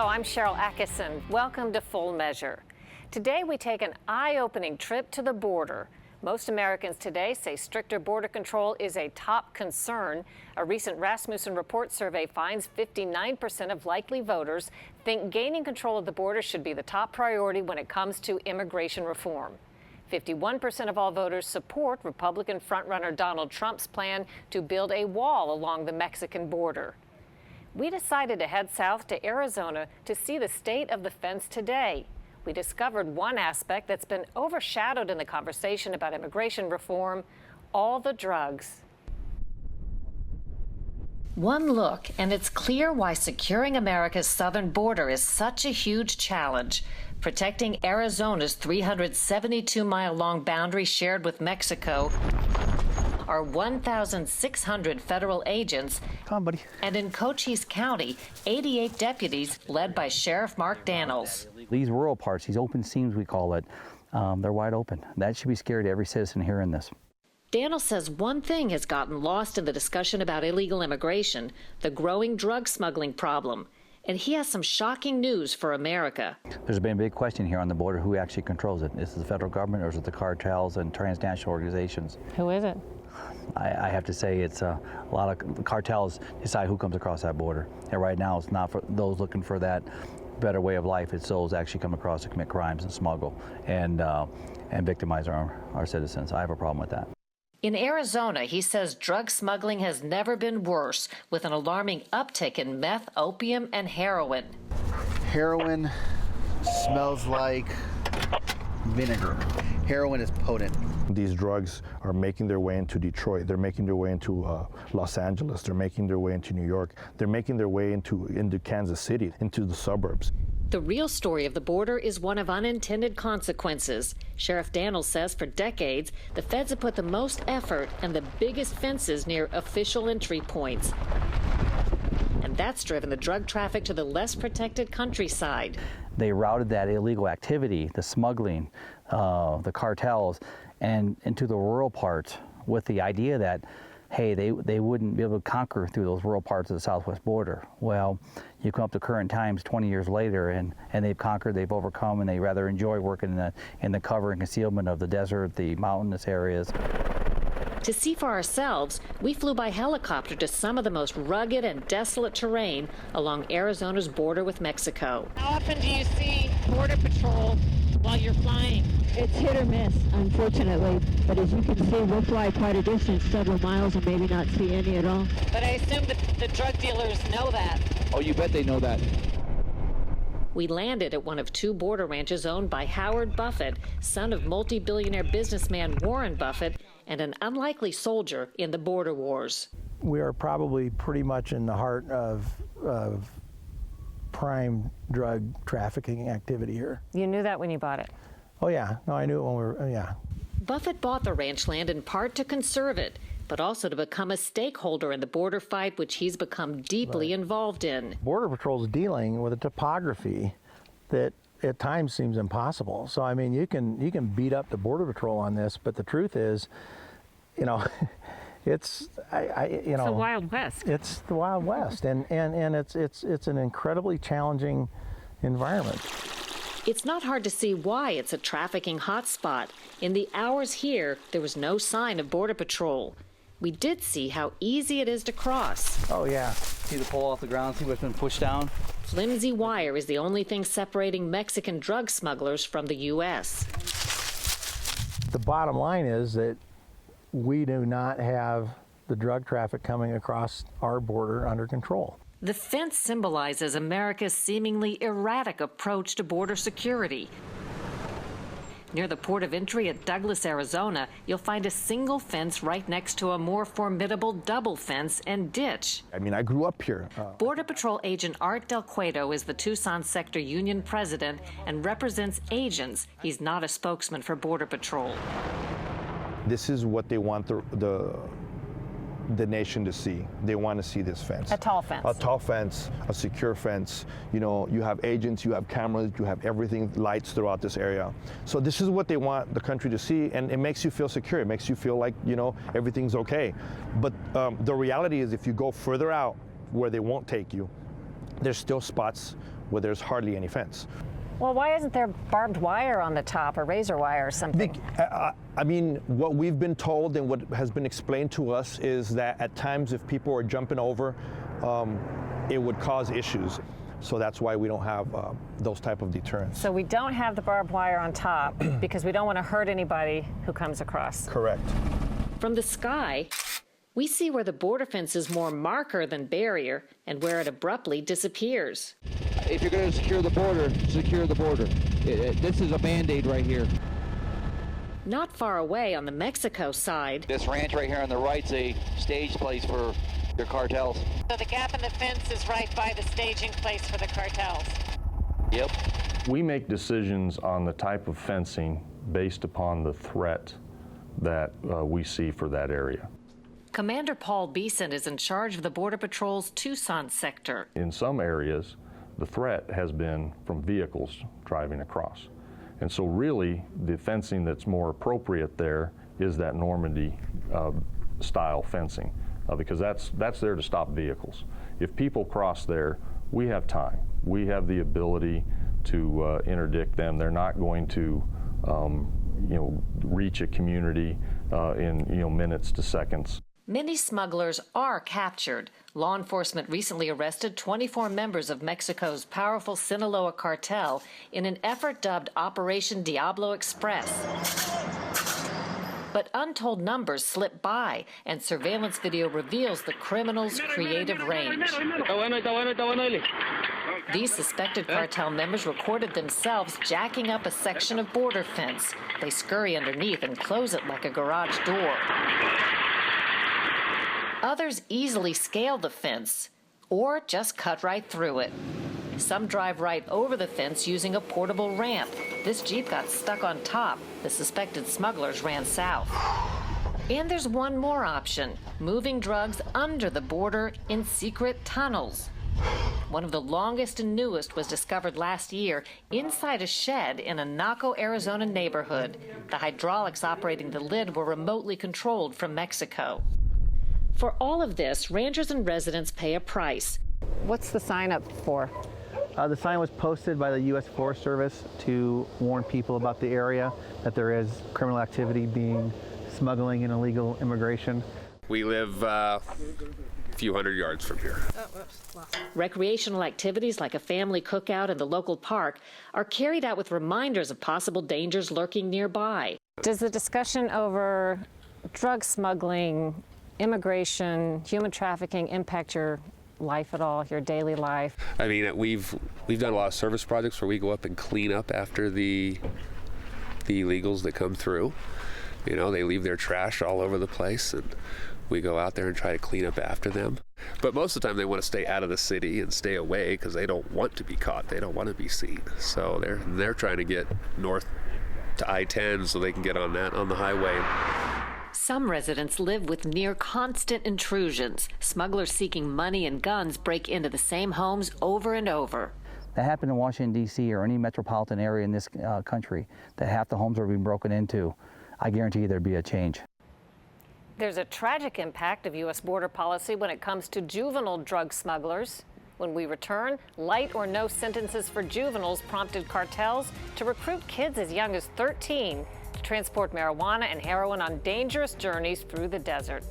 Hello, I'm Sharyl Attkisson. Welcome to Full Measure. Today we take an eye-opening trip to the border. Most Americans today say stricter border control is a top concern. A recent Rasmussen Report survey finds 59% of likely voters think gaining control of the border should be the top priority when it comes to immigration reform. 51% of all voters support Republican frontrunner Donald Trump's plan to build a wall along the Mexican border. We decided to head south to Arizona to see the state of the fence today. We discovered one aspect that's been overshadowed in the conversation about immigration reform: all the drugs. One look, and it's clear why securing America's southern border is such a huge challenge. Protecting Arizona's 372-mile-long boundary shared with Mexico are 1,600 federal agents, and in Cochise County, 88 deputies led by Sheriff Mark Daniels. These rural parts, these open seams we call it, they're wide open. That should be scary to every citizen hearing this. Daniels says one thing has gotten lost in the discussion about illegal immigration: the growing drug smuggling problem. And he has some shocking news for America. There's been a big question here on the border: who actually controls it? Is it the federal government, or is it the cartels and transnational organizations? Who is it? I have to say it's a lot of cartels decide who comes across that border. And right now it's not for those looking for that better way of life. It's those actually come across to commit crimes and smuggle and victimize our citizens. I have a problem with that. In Arizona, he says drug smuggling has never been worse, with an alarming uptick in meth, opium, and heroin. Heroin smells like vinegar. Heroin is potent. These drugs are making their way into Detroit. They're making their way into Los Angeles. They're making their way into New York. They're making their way into Kansas City, into the suburbs. The real story of the border is one of unintended consequences. Sheriff Daniels says for decades, the feds have put the most effort and the biggest fences near official entry points. And that's driven the drug traffic to the less protected countryside. They routed that illegal activity, the smuggling, the cartels, and into the rural parts with the idea that, hey, they wouldn't be able to conquer through those rural parts of the southwest border. Well, you come up to current times 20 years later, and they've conquered, they've overcome, and they rather enjoy working in the cover and concealment of the desert, the mountainous areas. To see for ourselves, we flew by helicopter to some of the most rugged and desolate terrain along Arizona's border with Mexico. How often do you see Border Patrol while you're flying? It's hit or miss, unfortunately. But as you can see, we'll fly quite a distance, several miles, and maybe not see any at all. But I assume that the drug dealers know that. Oh, you bet they know that. We landed at one of two border ranches owned by Howard Buffett, son of multi-billionaire businessman Warren Buffett, and an unlikely soldier in the border wars. We are probably pretty much in the heart of prime drug trafficking activity here. You knew that when you bought it? Oh yeah, no, I knew it when we were, yeah. Buffett bought the ranch land in part to conserve it, but also to become a stakeholder in the border fight, which he's become deeply involved in. Border Patrol is dealing with a topography that at times seems impossible. So I mean, you can beat up the Border Patrol on this, but the truth is, you know, it's the Wild West. It's the Wild West, and it's an incredibly challenging environment. It's not hard to see why it's a trafficking hotspot. In the hours here, there was no sign of Border Patrol. We did see how easy it is to cross. Oh yeah, see the pole off the ground, see what's been pushed down? Flimsy wire is the only thing separating Mexican drug smugglers from the U.S. The bottom line is that we do not have the drug traffic coming across our border under control. The fence symbolizes America's seemingly erratic approach to border security. Near the port of entry at Douglas, Arizona, you'll find a single fence right next to a more formidable double fence and ditch. I mean, I grew up here. Border Patrol agent Art Del Cueto is the Tucson Sector Union president and represents agents. He's not a spokesman for Border Patrol. This is what they want the nation to see. They want to see this fence. A tall fence. A tall fence, a secure fence. You know, you have agents, you have cameras, you have everything, lights throughout this area. So this is what they want the country to see, and it makes you feel secure. It makes you feel like, you know, everything's okay. But the reality is, if you go further out where they won't take you, there's still spots where there's hardly any fence. Well, why isn't there barbed wire on the top or razor wire or something? I mean, what we've been told and what has been explained to us is that at times if people are jumping over, it would cause issues. So that's why we don't have those type of deterrents. So we don't have the barbed wire on top because we don't want to hurt anybody who comes across. Correct. From the sky, we see where the border fence is more marker than barrier and where it abruptly disappears. If you're going to secure the border, secure the border. This is a Band-Aid right here. Not far away on the Mexico side. This ranch right here on the right's a stage place for your cartels. So the gap in the fence is right by the staging place for the cartels. Yep. We make decisions on the type of fencing based upon the threat that we see for that area. Commander Paul Beeson is in charge of the Border Patrol's Tucson sector. In some areas, the threat has been from vehicles driving across. And so really, the fencing that's more appropriate there is that Normandy style fencing, because that's there to stop vehicles. If people cross there, we have time. We have the ability to interdict them. They're not going to reach a community in minutes to seconds. Many smugglers are captured. Law enforcement recently arrested 24 members of Mexico's powerful Sinaloa cartel in an effort dubbed Operation Diablo Express. But untold numbers slip by, and surveillance video reveals the criminals' creative range. These suspected cartel members recorded themselves jacking up a section of border fence. They scurry underneath and close it like a garage door. Others easily scale the fence or just cut right through it. Some drive right over the fence using a portable ramp. This Jeep got stuck on top. The suspected smugglers ran south. And there's one more option, moving drugs under the border in secret tunnels. One of the longest and newest was discovered last year inside a shed in a Naco, Arizona neighborhood. The hydraulics operating the lid were remotely controlled from Mexico. For all of this, ranchers and residents pay a price. What's the sign up for? The sign was posted by the U.S. Forest Service to warn people about the area, that there is criminal activity being smuggling and illegal immigration. We live a few hundred yards from here. Recreational activities like a family cookout in the local park are carried out with reminders of possible dangers lurking nearby. Does the discussion over drug smuggling, immigration, human trafficking impact your life at all, your daily life? I mean, we've done a lot of service projects where we go up and clean up after the illegals that come through. You know, they leave their trash all over the place, and we go out there and try to clean up after them. But most of the time they want to stay out of the city and stay away because they don't want to be caught. They don't want to be seen. So they're trying to get north to I-10 so they can get on the highway. Some residents live with near constant intrusions. Smugglers seeking money and guns break into the same homes over and over. That happened in Washington, D.C. or any metropolitan area in this country, that half the homes are being broken into. I guarantee you there'd be a change. There's a tragic impact of U.S. border policy when it comes to juvenile drug smugglers. When we return, light or no sentences for juveniles prompted cartels to recruit kids as young as 13 to transport marijuana and heroin on dangerous journeys through the desert.